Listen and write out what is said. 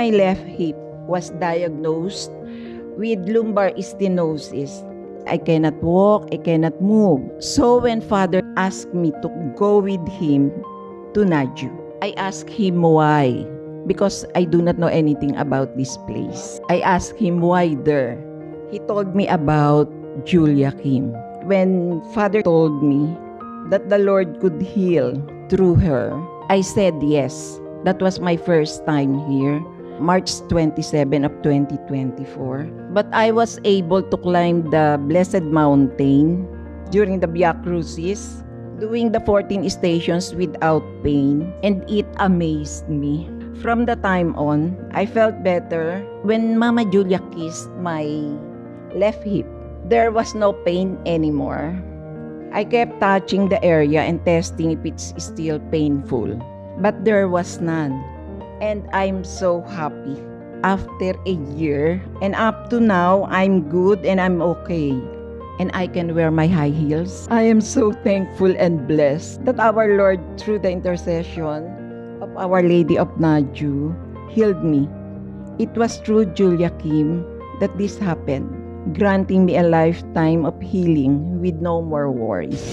my left hip was diagnosed with lumbar stenosis. I cannot walk, I cannot move. So when Father asked me to go with him to Naju, I asked him why. Because I do not know anything about this place. I asked him why there. He told me about Julia Kim. When Father told me that the Lord could heal through her, I said yes. That was my first time here, March 27 of 2024. But I was able to climb the Blessed Mountain during the Via Crucis, doing the 14 stations without pain, and it amazed me. From the time on, I felt better. When Mama Julia kissed my left hip, there was no pain anymore. I kept touching the area and testing if it's still painful, but there was none. And I'm so happy. After a year, and up to now, I'm good and I'm okay. And I can wear my high heels. I am so thankful and blessed that our Lord, through the intercession of Our Lady of Naju, healed me. It was through Julia Kim that this happened, granting me a lifetime of healing with no more worries.